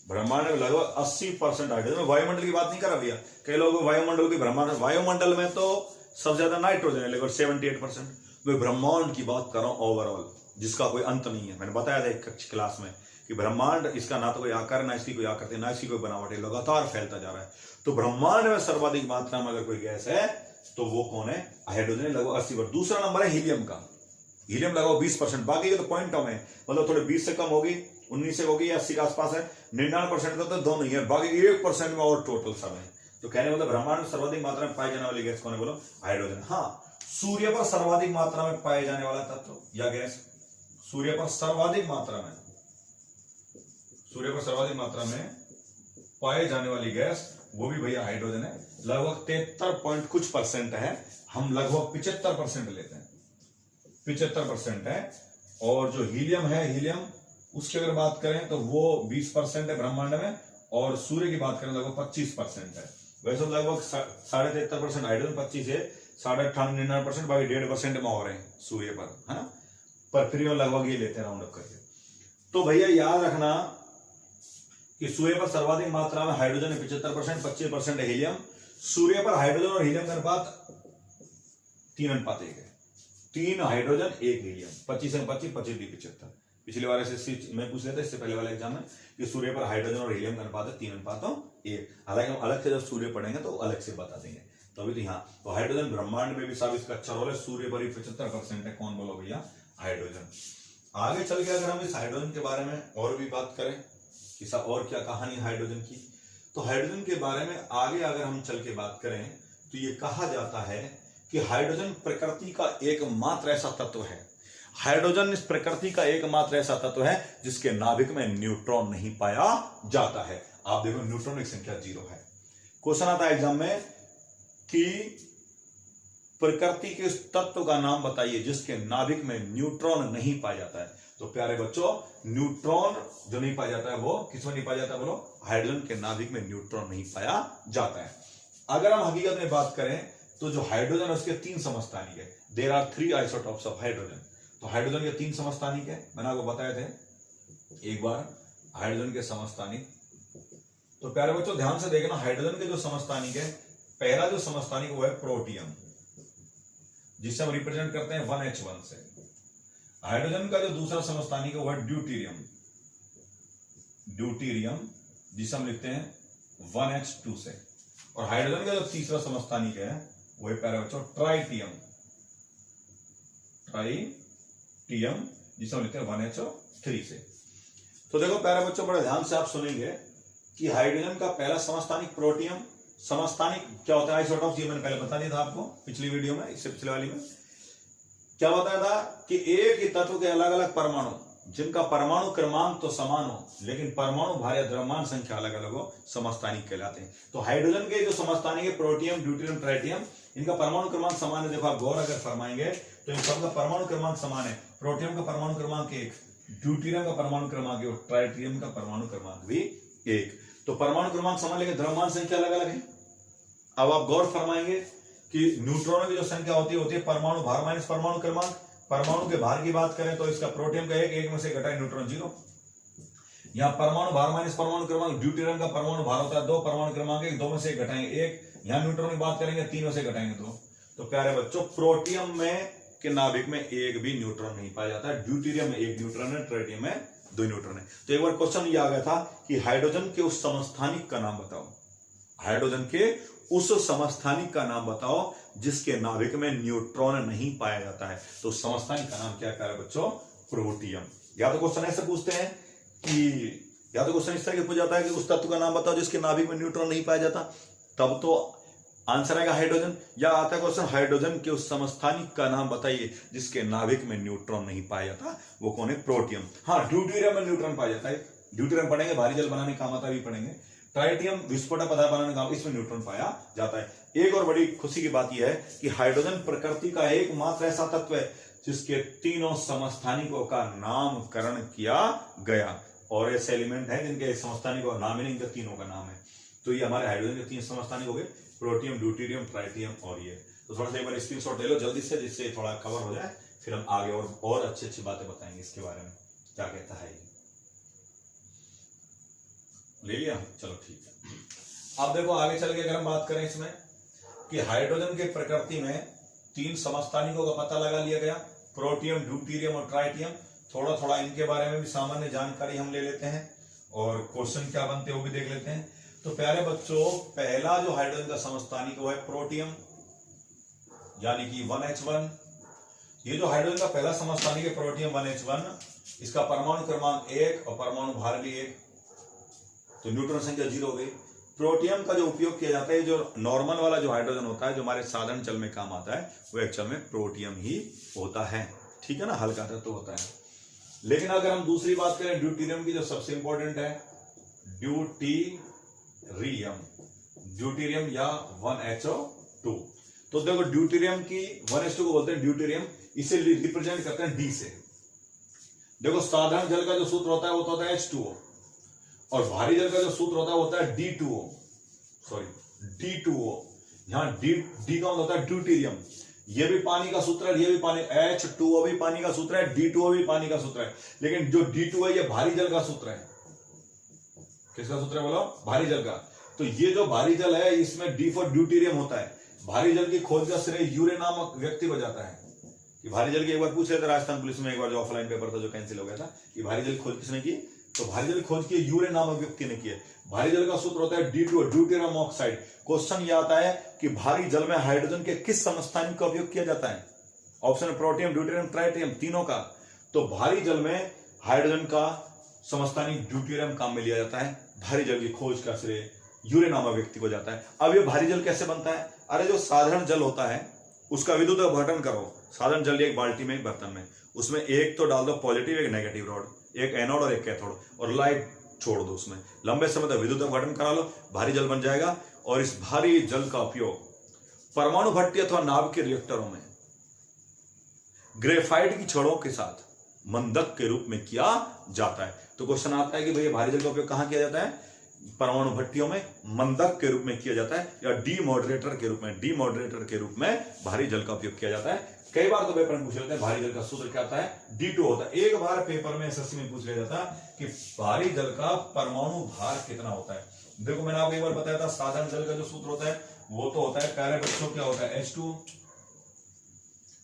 ब्रह्मांड में लगभग 80% हाइड्रोजन। वायुमंडल की बात नहीं कर रहा भैया, कई लोग वायुमंडल की ब्रह्मांड, वायुमंडल में तो सबसे ज्यादा नाइट्रोजन है लगभग 78%। मैं ब्रह्मांड की बात कर रहा हूं ओवरऑल, जिसका कोई अंत नहीं है। मैंने बताया था एक क्लास में कि ब्रह्मांड इसका ना तो कोई आकार, ना इसकी कोई आकृति, ना इसकी कोई बनावट है, लगातार फैलता जा रहा है। तो ब्रह्मांड में सर्वाधिक मात्रा में अगर कोई गैस है तो वो कौन है? हाइड्रोजन, लगभग 80%। दूसरा नंबर है हीलियम का। हीलियम लगभग 20%। बाकी के तो पॉइंटों में मतलब थोड़े 20 से कम होगी, 19 से होगी या 80 के आसपास है। 99% तो दो नहीं है, बाकी 1% में और टोटल सब है। तो कहने मतलब ब्रह्मांड में सर्वाधिक मात्रा में पाई जाने वाली गैस कौन है बोलो? हाइड्रोजन। हाँ, सूर्य पर सर्वाधिक मात्रा में पाए जाने वाला तत्व या गैस, सूर्य पर सर्वाधिक मात्रा में पाए जाने वाली गैस वो भी भैया हाइड्रोजन है। लगभग 73 कुछ % है, हम लगभग 75% लेते हैं, 75% है। और जो हीलियम है, हीलियम उसकी अगर बात करें तो वो 20% है ब्रह्मांड में, और सूर्य की बात करें लगभग 25% है। वैसे लगभग 73.5% हाइड्रोजन, 25 है, 98-99%, बाकी 1.5% में और है सूर्य पर, है ना। पर फिर लगभग ये लेते हैं राउंड अप करके। तो भैया याद रखना कि सूर्य पर सर्वाधिक मात्रा में हाइड्रोजन है 75%, 25% है हीलियम। सूर्य पर हाइड्रोजन और हीलियम का अनुपात 3:1 है। 3 हाइड्रोजन 1 हीलियम, 25 में 25, 25 भी 75। पिछली बार ऐसे मैं पूछ लेता इससे पहले वाले एग्जाम में कि सूर्य पर हाइड्रोजन और हीलियम का अनुपात है 3:1। हालांकि हम अलग से जब सूर्य पढ़ेंगे तो अलग से बता देंगे। तो अभी तो यहाँ तो हाइड्रोजन ब्रह्मांड में भी साबित इसका अच्छा रोल है। सूर्य पर ही 75% है कौन बोलो भैया? हाइड्रोजन। आगे चल के अगर हम इस हाइड्रोजन के बारे में और भी बात करें कि सब और क्या कहानी हाइड्रोजन की, तो हाइड्रोजन के बारे में आगे अगर हम चल के बात करें तो ये कहा जाता है कि हाइड्रोजन प्रकृति का एकमात्र ऐसा तत्व है, हाइड्रोजन इस प्रकृति का एकमात्र ऐसा तत्व है जिसके नाभिक में न्यूट्रॉन नहीं पाया जाता है। आप देखो न्यूट्रॉन की संख्या 0 है। क्वेश्चन आता है एग्जाम में कि प्रकृति के उस तत्व का नाम बताइए जिसके नाभिक में न्यूट्रॉन नहीं पाया जाता है। तो प्यारे बच्चों, न्यूट्रॉन जो नहीं पाया जाता है वो किसमें नहीं पाया जाता बोलो? हाइड्रोजन के नाभिक में न्यूट्रॉन नहीं पाया जाता है। अगर हम हकीकत में बात करें तो जो हाइड्रोजन है उसके 3 समस्थानिक है। There are 3 isotopes of hydrogen. तो हाइड्रोजन के 3 समस्थानिक है, मैंने आपको बताए थे एक बार हाइड्रोजन के समस्थानिक। तो प्यारे बच्चों ध्यान से देखना, हाइड्रोजन के जो समस्थानिक है, पहला जो समस्थानिक वो है प्रोटियम, जिसे हम रिप्रेजेंट करते हैं 1H1 से। हाइड्रोजन का जो दूसरा समस्थानिक है वो है ड्यूटीरियम, जिसे हम लिखते हैं 1H2 से। और हाइड्रोजन का जो तीसरा समस्थानिक है वो है प्यारे बच्चों ट्राइटियम, जिसे हम लिखते हैं 1HO3 से। तो देखो प्यारे बच्चों बड़े ध्यान से आप सुनेंगे कि हाइड्रोजन का पहला समस्थानिक प्रोटियम। समस्थानिक क्या होता है? आइसोटॉप्स, ये मैंने पहले बता दिया था आपको पिछली वीडियो में, इससे पिछले वाली में क्या बताया था कि एक ही तत्व के अलग अलग परमाणु जिनका परमाणु क्रमांक तो समान हो लेकिन परमाणु भार या द्रव्यमान संख्या अलग अलग हो, समस्थानिक कहलाते हैं। तो हाइड्रोजन के जो समस्थानिक है प्रोटियम, ड्यूटीरियम, ट्राइटियम, इनका परमाणु क्रमांक समान है। देखो आप गौर अगर फरमाएंगे तो इन सबका परमाणु क्रमांक समान है। प्रोटियम का परमाणु क्रमांक 1, ड्यूटेरियम का परमाणु क्रमांक और ट्राइटियम का परमाणु क्रमांक भी 1। तो परमाणु क्रमांक समझ लेंगे, द्रव्यमान संख्या अलग अलग है। अब आप गौर फरमाएंगे कि न्यूट्रॉनों की जो संख्या होती है परमाणु भार माइनस परमाणु क्रमांक। परमाणु के भार की बात करें तो इसका प्रोटियम का 1 में से घटाए न्यूट्रॉन 0। यहाँ परमाणु भार माइनस परमाणु क्रमांक, ड्यूटेरियम का परमाणु भार होता है 2, परमाणु क्रमांक 1, 2 में से घटाएंगे 1। यहाँ न्यूट्रॉन की बात करेंगे 3 में से घटाएंगे 2। तो प्यारे बच्चों, प्रोटियम में के नाभिक में एक भी न्यूट्रॉन नहीं पाया जाता है। ड्यूटेरियम में 1 न्यूट्रॉन है, ट्राइटियम में 2 न्यूट्रॉन है। तो एक बार क्वेश्चन ये आ गया था कि हाइड्रोजन के उस समस्थानिक का नाम बताओ, हाइड्रोजन के उस समस्थानिक का नाम बताओ जिसके नाभिक में न्यूट्रॉन नहीं पाया जाता है। तो समस्थानिक का नाम क्या है बच्चों? प्रोटियम। या तो क्वेश्चन ऐसे पूछते हैं कि, या तो क्वेश्चन इस तरह पूछा जाता है कि उस तत्व का नाम बताओ जिसके नाभिक में न्यूट्रॉन नहीं पाया जाता, तब तो आंसर आएगा हाइड्रोजन। या आता है क्वेश्चन हाइड्रोजन के उस समस्थानिक का नाम बताइए जिसके नाभिक में न्यूट्रॉन नहीं पाया जाता, वो कौन है? प्रोटियम। हाँ, ड्यूटेरियम में न्यूट्रॉन पाया जाता है, ड्यूटेरियम पढ़ेंगे, भारी जल बनाने काम आता है, भी पढ़ेंगे। ट्राइटियम विस्फोटक पदार्थ बनाने का, इसमें न्यूट्रॉन पाया जाता है। एक और बड़ी खुशी की बात यह है कि हाइड्रोजन प्रकृति का एकमात्र ऐसा तत्व है जिसके तीनों समस्थानिकों का नामकरण किया गया, और ऐसे एलिमेंट है जिनके समस्थानिकों का नाम ही नहीं, इनके तीनों का नाम है। तो ये हमारे हाइड्रोजन के 3 समस्थानिक हो गए, प्रोटियम, ड्यूटेरियम, ट्राइटियम और ये। तो थोड़ा सा एक बार स्क्रीनशॉट ले लो जल्दी से, जिससे थोड़ा कवर हो जाए, फिर हम आगे और अच्छी अच्छी बातें बताएंगे इसके बारे में, क्या कहता है ये। ले लिया? चलो ठीक है। अब देखो आगे चल के अगर हम बात करें इसमें कि हाइड्रोजन के प्रकृति में 3 समस्थानिकों का पता लगा लिया गया, प्रोटियम, ड्यूटेरियम और ट्राइटियम। थोड़ा थोड़ा इनके बारे में भी सामान्य जानकारी हम ले लेते हैं और क्वेश्चन क्या बनते हैं वो भी देख लेते हैं। तो प्यारे बच्चों, पहला जो हाइड्रोजन का समस्थानिक वो है प्रोटियम, यानी कि 1H1। ये जो हाइड्रोजन का पहला समस्थानिक है प्रोटियम 1H1, इसका परमाणु क्रमांक 1 और परमाणु भार भी 1, तो न्यूट्रॉन संख्या 0 हो गई। प्रोटियम का जो उपयोग किया जाता है, जो नॉर्मल वाला जो हाइड्रोजन होता है जो हमारे साधारण जल में काम आता है, वो एक्चुअल में प्रोटियम ही होता है, ठीक है ना, हल्का तत्व होता है। लेकिन अगर हम दूसरी बात करें ड्यूटेरियम की, जो सबसे इंपॉर्टेंट है ड्यूटेरियम या 1HO2। तो देखो ड्यूटेरियम की 1H2 को बोलते हैं ड्यूटेरियम, इसे रिप्रेजेंट करते हैं D से। देखो साधारण जल का जो सूत्र होता है वो होता है H2O, और भारी जल का जो सूत्र होता है वो होता है D2O। यहां D का होता है ड्यूटेरियम, ये भी पानी का सूत्र है, ये भी पानी, H2O भी पानी का सूत्र है, D2O भी पानी का सूत्र है। लेकिन जो D2O है ये भारी जल का सूत्र है। किसका सूत्र है बोलो? भारी जल का। तो ये जो भारी जल है इसमें D फॉर ड्यूटेरियम होता है। भारी जल की खोज का श्रेय यूरे नामक व्यक्ति को जाता है। कि भारी जल की एक बार पूछ रहे थे राजस्थान पुलिस में, एक बार जो ऑफलाइन पेपर था जो कैंसिल हो गया था, कि भारी जल की खोज किसने की? तो भारी जल खोज की यूरे नामक व्यक्ति ने की है। भारी जल का सूत्र होता है D2O, ड्यूटेरियम ऑक्साइड। क्वेश्चन ये आता है कि भारी जल में हाइड्रोजन के किस समस्थानिक का उपयोग किया जाता है? ऑप्शन प्रोटियम, ड्यूटेरियम, ट्राइटियम, तीनों का। तो भारी जल में हाइड्रोजन का समस्थानिक ड्यूटेरियम काम में लिया जाता है। भारी जल की खोज का श्रेय यूरे नामक व्यक्ति को जाता है। अब ये भारी जल कैसे बनता है? अरे जो साधारण जल होता है उसका विद्युत अपघटन करो। साधारण जल एक बाल्टी में, एक बर्तन में, उसमें एक तो डाल दो पॉजिटिव, एक नेगेटिव रॉड, एक एनोड और एक कैथोड, और लाइट छोड़ दो उसमें। लंबे समय तक विद्युत अपघटन करा लो, भारी जल बन जाएगा। और इस भारी जल का उपयोग परमाणु भट्टी अथवा नाभिक के रिएक्टरों में ग्रेफाइट की छड़ों के साथ मंदक के रूप में किया जाता है। तो क्वेश्चन आता है कि भैया भारी जल का उपयोग कहां किया जाता है? परमाणु भट्टियों में मंदक के रूप में किया जाता है, या डीमॉडरेटर के रूप में भारी जल का उपयोग किया जाता है। कई बार तो पेपर में पूछ लेते हैं भारी जल का सूत्र क्या होता है? D2 होता है। एक बार पेपर में एसएससी में पूछ लिया जाता कि भारी जल का परमाणु भार कितना होता है। देखो मैंने आपको एक बार बताया था साधारण जल का जो सूत्र होता है वो तो होता है, प्यारे बच्चों, क्या होता है?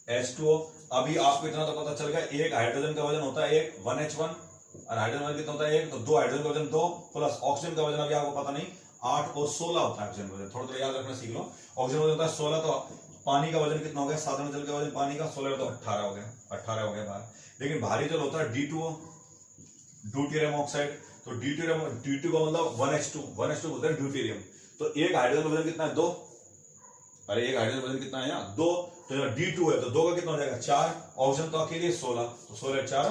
H2O। अभी आपको इतना तो पता चल गया, एक हाइड्रोजन का वजन होता है 1H1, और हाइड्रोजन वजन कितना होता है 1, तो 2 हाइड्रोजन का वजन 2, प्लस ऑक्सीजन का वजन अभी आपको पता नहीं 8 और 16 होता है ऑक्सीजन का वजन। थोड़ा याद रखना सीख लो। ऑक्सीजन वजन होता है 16, तो पानी का वजन कितना हो गया? साधारण जल का वजन पानी का 16, तो 18 हो गया, 18 हो गया बाहर। लेकिन भारी जल होता है D2O, ड्यूटेरियम ऑक्साइड। तो D2 का मतलब 1H2 होता है ड्यूटेरियम। तो एक हाइड्रोजन का वजन कितना है? 2। अरे एक हाइड्रोजन का वजन कितना है यहाँ? 2। तो D2 है तो 2 का कितना हो जाएगा? 4। ऑक्सीजन तो अकेले 16, तो 16 4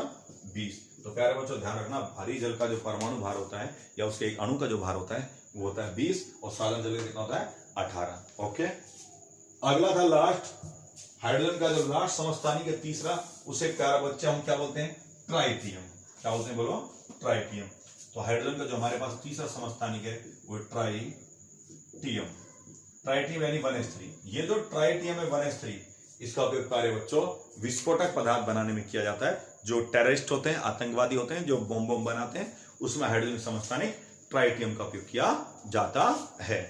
20। तो प्यारे बच्चों ध्यान रखना, भारी जल का जो परमाणु भार होता है या उसके एक अणु का जो भार होता है वो होता है 20, और साधारण जल का कितना होता है? 18। ओके, अगला था लास्ट, हाइड्रोजन का जो लास्ट समस्थानिक है तीसरा, उसे प्यारा बच्चा हम क्या बोलते हैं? ट्राइटियम। क्या बोलते हैं बोलो, ट्राइटियम। तो हाइड्रोजन का जो हमारे पास तीसरा समस्थानिक है वो ट्राइटियम। ट्राइटियम यानी 1s3। ये जो ट्राइटियम है 1s3, इसका उपयोग प्यारे बच्चों विस्फोटक पदार्थ बनाने में किया जाता है। जो टेररिस्ट होते हैं, आतंकवादी होते हैं, जो बम बनाते हैं, उसमें हाइड्रोजन समस्थानिक ट्राइटियम का उपयोग किया जाता है।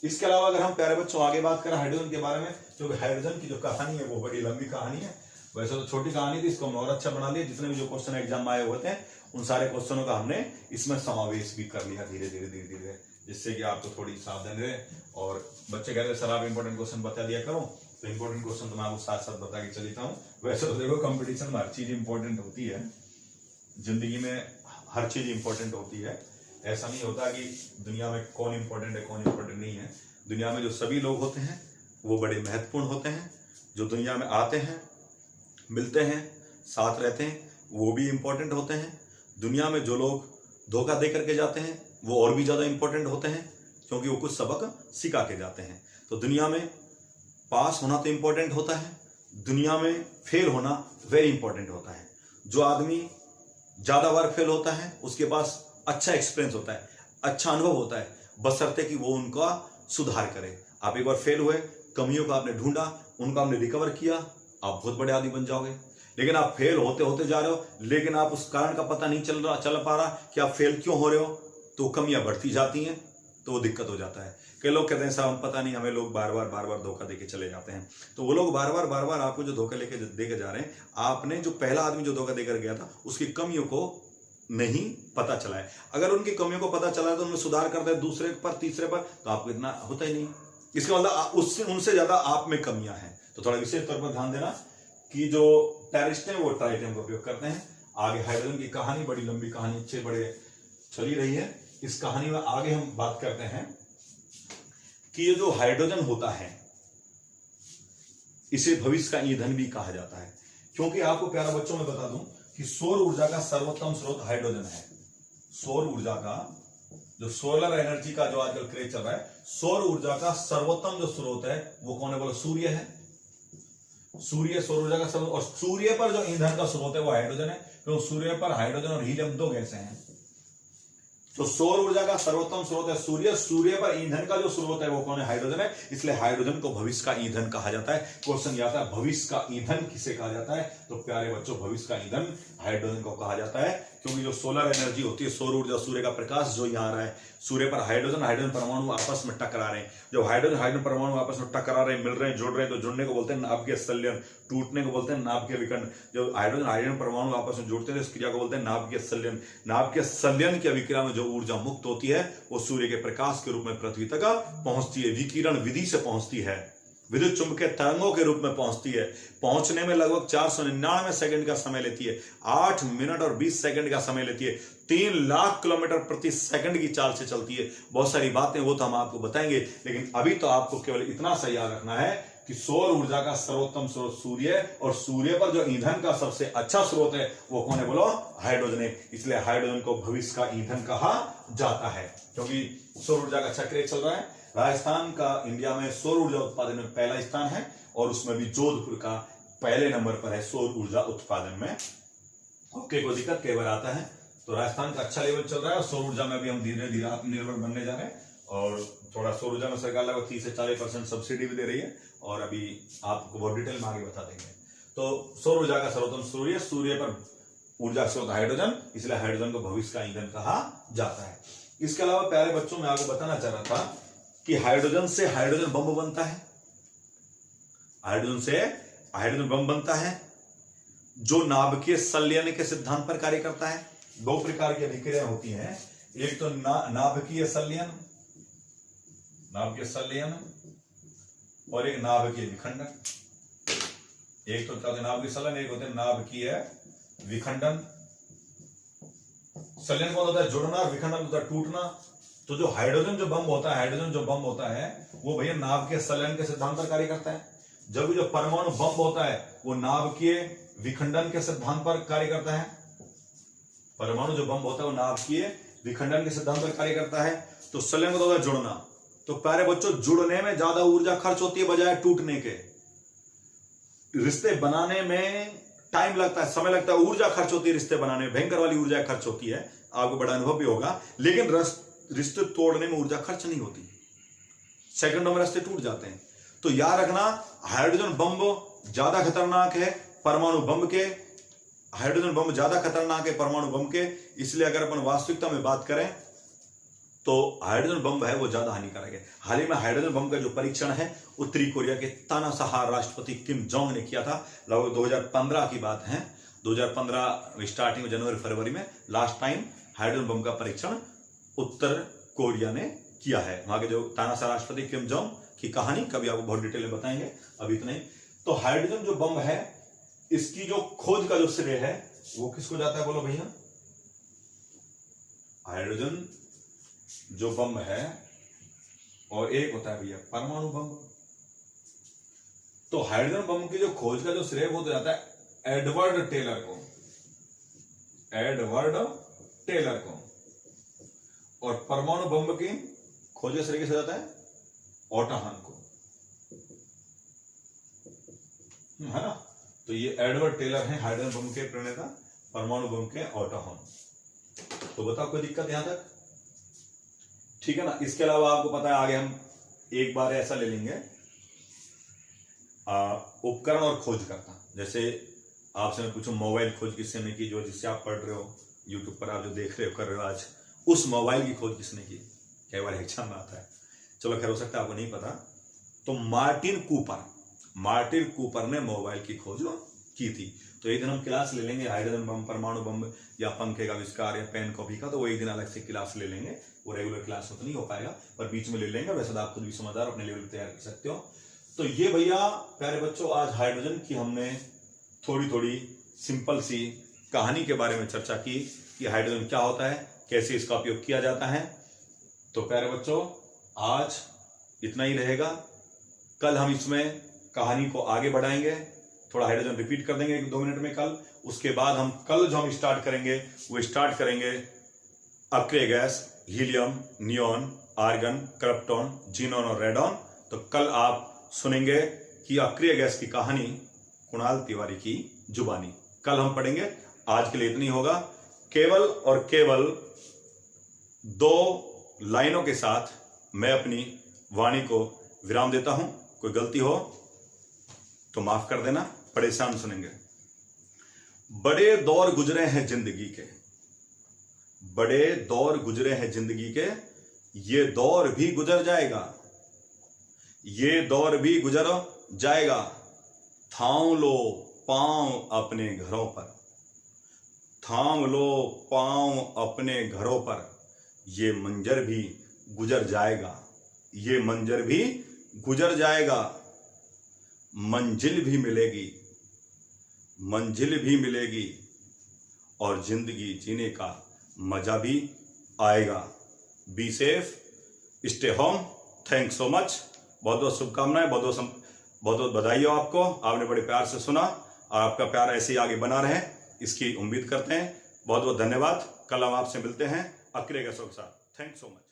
इसके अलावा अगर हम प्यारे बच्चों आगे बात करें हाइड्रोजन के बारे में, क्योंकि हाइड्रोजन की जो कहानी है वो बड़ी लंबी कहानी है। वैसे तो छोटी कहानी थी, इसको हमने और अच्छा बना लिया। जितने भी जो क्वेश्चन एग्जाम में आए होते हैं उन सारे क्वेश्चनों का हमने इसमें समावेश भी कर लिया धीरे धीरे, जिससे कि आपको थोड़ी सावधानी रहे। और बच्चे कहते हैं सर आप इंपॉर्टेंट क्वेश्चन बता दिया करो, तो इंपॉर्टेंट क्वेश्चन तो मैं आपको साथ साथ बता के चलता हूँ। वैसे तो देखो कंपटीशन में हर चीज इंपॉर्टेंट होती है, जिंदगी में हर चीज इंपॉर्टेंट होती है। ऐसा नहीं होता कि दुनिया में कौन इंपॉर्टेंट है कौन इंपॉर्टेंट नहीं है। दुनिया में जो सभी लोग होते हैं वो बड़े महत्वपूर्ण होते हैं। जो दुनिया में आते हैं, मिलते हैं, साथ रहते हैं, वो भी इंपॉर्टेंट होते हैं। दुनिया में जो लोग धोखा दे करके जाते हैं वो और भी ज्यादा इंपॉर्टेंट होते हैं, क्योंकि वो कुछ सबक सिखा के जाते हैं। तो दुनिया में पास होना तो इंपॉर्टेंट होता है, दुनिया में फेल होना वेरी इंपॉर्टेंट होता है। जो आदमी ज्यादा बार फेल होता है उसके पास अच्छा एक्सपीरियंस होता है, अच्छा अनुभव होता है, बशर्ते कि वो उनका सुधार करे। आप एक बार फेल हुए, कमियों को आपने ढूंढा, उनका आपने रिकवर किया, आप बहुत बड़े आदमी बन जाओगे। लेकिन आप फेल होते होते जा रहे हो, लेकिन आप उस कारण का पता नहीं चल पा रहा कि आप फेल क्यों हो रहे हो, तो कमियां बढ़ती जाती हैं, तो वो दिक्कत हो जाता है। कई लोग कहते हैं साहब हम पता नहीं, हमें लोग बार बार धोखा देके चले जाते हैं। तो वो लोग बार बार आपको जो धोखा देके जा रहे हैं, आपने जो पहला आदमी जो धोखा देकर गया था उसकी कमियों को नहीं पता चला है। अगर उनकी कमियों को पता चला है तो उनमें सुधार करते हैं दूसरे पर, तीसरे पर, तो आपको इतना होता ही नहीं। इसका मतलब उससे उनसे ज्यादा आप में कमियां हैं। तो थोड़ा विशेष तौर पर ध्यान देना कि जो टेररिस्ट हैं वो ट्राइटियम का उपयोग करते हैं। आगे हाइड्रोजन की कहानी बड़ी लंबी कहानी, अच्छे बड़े चली रही है। इस कहानी में आगे हम बात करते हैं कि ये जो हाइड्रोजन होता है इसे भविष्य का ईंधन भी कहा जाता है। क्योंकि आपको प्यारा बच्चों में बता दूं कि सौर ऊर्जा का सर्वोत्तम स्रोत हाइड्रोजन है। सौर ऊर्जा का जो सोलर एनर्जी का जो आजकल क्रेज चल रहा है, सौर ऊर्जा का सर्वोत्तम जो स्रोत है वो कौन है बोलो, सूर्य है। सूर्य सौर ऊर्जा का स्रोत, और सूर्य पर जो ईंधन का स्रोत है वो हाइड्रोजन है, क्योंकि सूर्य पर हाइड्रोजन और हीलियम दो गैसें हैं। तो सौर ऊर्जा का सर्वोत्तम स्रोत है सूर्य, सूर्य पर ईंधन का जो स्रोत है वो कौन है, हाइड्रोजन है। इसलिए हाइड्रोजन को भविष्य का ईंधन कहा जाता है। क्वेश्चन ये आता है भविष्य का ईंधन किसे कहा जाता है, तो प्यारे बच्चों भविष्य का ईंधन हाइड्रोजन को कहा जाता है। क्योंकि जो सोलर एनर्जी होती है, सौर ऊर्जा, सूर्य का प्रकाश जो यहाँ आ रहा है, सूर्य पर हाइड्रोजन परमाणु आपस में टकरा रहे हैं। जब हाइड्रोजन परमाणु आपस में टकरा रहे हैं, मिल रहे हैं, जुड़ रहे हैं, तो जुड़ने को बोलते हैं नाभिकीय संलयन, टूटने को बोलते हैं नाभिकीय विकर्ण। जब हाइड्रोजन परमाणु आपस में जुड़ते हैं इस क्रिया को बोलते हैं नाभिकीय संलयन। नाभिकीय संलयन की अभिक्रिया में जो ऊर्जा मुक्त होती है वो सूर्य के प्रकाश के रूप में पृथ्वी तक पहुंचती है, विकिरण विधि से पहुंचती है, विद्युत चुंबकीय तरंगों के रूप में पहुंचती है। पहुंचने में लगभग 499 सेकंड का समय लेती है, 8 मिनट और 20 सेकंड का समय लेती है, 3 लाख किलोमीटर प्रति सेकंड की चाल से चलती है। बहुत सारी बातें वो तो हम आपको बताएंगे, लेकिन अभी तो आपको केवल इतना सा याद रखना है कि सौर ऊर्जा का सर्वोत्तम स्रोत सूर्य, और सूर्य पर जो ईंधन का सबसे अच्छा स्रोत है वो कौन है बोलो, हाइड्रोजन है। इसलिए हाइड्रोजन को भविष्य का ईंधन कहा जाता है, क्योंकि सौर ऊर्जा का अच्छा क्रेज चल रहा है। राजस्थान का इंडिया में सौर ऊर्जा उत्पादन में पहला स्थान है, और उसमें भी जोधपुर का पहले नंबर पर है सौर ऊर्जा उत्पादन में। ओके, कोई दिक्कत कई बार आता है। तो राजस्थान का अच्छा लेवल चल रहा है, और सौर ऊर्जा में भी हम धीरे धीरे आत्मनिर्भर बनने जा रहे हैं। और थोड़ा सौर ऊर्जा में सरकार लगभग 30 से 40% सब्सिडी भी दे रही है, और अभी आपको बहुत डिटेल में आगे बता देंगे। तो सौर ऊर्जा का सर्वोत्तम सूर्य, सूर्य पर ऊर्जा स्रोत हाइड्रोजन, इसलिए हाइड्रोजन को भविष्य का ईंधन कहा जाता है। इसके अलावा प्यारे बच्चों में आपको बताना चाह रहा था कि हाइड्रोजन से हाइड्रोजन बम बनता है। हाइड्रोजन से हाइड्रोजन बम बनता है जो नाभिकीय संलयन के सिद्धांत पर कार्य करता है। 2 प्रकार की अभिक्रिया होती हैं, एक तो नाभिकीय संलयन, और एक नाभिकीय विखंडन। एक तो क्या होता है नाभिकीय संलयन, एक होते हैं नाभिकीय विखंडन। संलयन कौन होता है, जुड़ना, विखंडन होता है टूटना। तो जो हाइड्रोजन जो बम होता है वो भैया नाभिकीय संलयन के सिद्धांत पर कार्य करता है, जबकि जो परमाणु बम होता है वो नाभिकीय विखंडन के सिद्धांत पर कार्य करता है। परमाणु जो बम होता है वो नाभिकीय विखंडन के सिद्धांत पर कार्य करता है। तो संलयन होता है जुड़ना। तो प्यारे बच्चों, जुड़ने में ज्यादा ऊर्जा खर्च होती है बजाय टूटने के। रिश्ते बनाने में टाइम लगता है, समय लगता है, ऊर्जा खर्च होती है रिश्ते बनाने में, भयंकर वाली ऊर्जा खर्च होती है, आपको बड़ा अनुभव भी होगा। लेकिन रिश्ते तोड़ने में ऊर्जा खर्च नहीं होती, सेकंडों में रिश्ते टूट जाते हैं। तो याद रखना, हाइड्रोजन बम ज्यादा खतरनाक है परमाणु बम के, हाइड्रोजन बम ज्यादा खतरनाक है परमाणु बम के। इसलिए अगर अपन वास्तविकता में बात करें तो हाइड्रोजन बम है वो ज्यादा हानिकारक है। हाल ही में हाइड्रोजन बम का जो परीक्षण है उत्तरी कोरिया के तानाशाह राष्ट्रपति किम जोंग ने किया था, लगभग 2015 की बात है। 2015 स्टार्टिंग में जनवरी फरवरी में लास्ट टाइम हाइड्रोजन बम का परीक्षण उत्तर कोरिया ने किया है। वहां के जो तानाशाह राष्ट्रपति किम जोंग की कहानी कभी आपको बहुत डिटेल में बताएंगे, अभी इतना ही। तो हाइड्रोजन जो बम है इसकी जो खोज का जो श्रेय है वो किसको जाता है, बोलो भैया? हाइड्रोजन जो बम है और एक होता है भैया परमाणु बम। तो हाइड्रोजन बम की जो खोज का जो श्रेय वो तो जाता है एडवर्ड टेलर को, एडवर्ड टेलर को। और परमाणु बम की खोज का श्रेय किसे जाता है? ओटो हन को, है ना। तो ये एडवर्ड टेलर हैं हाइड्रोजन बम के प्रणेता, परमाणु बम के ओटो हन। तो बताओ कोई दिक्कत यहां तक? ठीक है ना। इसके अलावा आपको पता है आगे हम एक बार ऐसा ले लेंगे उपकरण और खोजकर्ता। जैसे आपसे मैं पूछूं मोबाइल खोज किसने की, जो जिससे आप पढ़ रहे हो यूट्यूब पर, आप जो देख रहे हो कर रहे हो आज, उस मोबाइल की खोज किसने की? कई बार एग्जाम में आता है, चलो खैर हो सकता है आपको नहीं पता। तो मार्टिन कूपर ने मोबाइल की खोज की थी। तो एक दिन हम क्लास ले लेंगे हाइड्रोजन बम, परमाणु बम या पंखे का आविष्कार या पेन कॉपी का, तो वो एक दिन अलग से क्लास ले लेंगे। वो रेगुलर क्लास में तो नहीं हो पाएगा पर बीच में ले लेंगे। वैसे तो आप खुद भी समझदार अपने लेवल तैयार कर सकते हो। तो ये भैया प्यारे बच्चों आज हाइड्रोजन की हमने थोड़ी थोड़ी सिंपल सी कहानी के बारे में चर्चा की कि हाइड्रोजन क्या होता है, कैसे इसका उपयोग किया जाता है। तो प्यारे बच्चों आज इतना ही रहेगा। कल हम इसमें कहानी को आगे बढ़ाएंगे, थोड़ा हाइड्रोजन रिपीट कर देंगे 1-2 मिनट में कल। उसके बाद हम कल जो हम स्टार्ट करेंगे वो स्टार्ट करेंगे अक्रिय gas, helium, neon, argon, krypton, xenon और रेडॉन। तो कल आप सुनेंगे कि अक्रिय गैस की कहानी कुणाल तिवारी की जुबानी कल हम पढ़ेंगे। आज के लिए इतनी होगा। केवल और केवल 2 लाइनों के साथ मैं अपनी वाणी को विराम देता हूं। कोई गलती हो तो माफ कर देना, परेशान सुनेंगे। बड़े दौर गुजरे हैं जिंदगी के, बड़े दौर गुजरे हैं जिंदगी के, ये दौर भी गुजर जाएगा, ये दौर भी गुजर जाएगा। थाम लो पांव अपने घरों पर, थाम लो पांव अपने घरों पर, ये मंजर भी गुजर जाएगा, ये मंजर भी गुजर जाएगा। मंजिल भी मिलेगी, मंजिल भी मिलेगी और जिंदगी जीने का मजा भी आएगा। Be safe, stay home. Thanks so much. बहुत बहुत शुभकामनाएं, बहुत बहुत बधाई हो आपको। आपने बड़े प्यार से सुना और आपका प्यार ऐसे ही आगे बना रहे इसकी उम्मीद करते हैं। बहुत बहुत धन्यवाद। कल हम आपसे मिलते हैं अक्रिय गैसों के साथ। Thanks so much.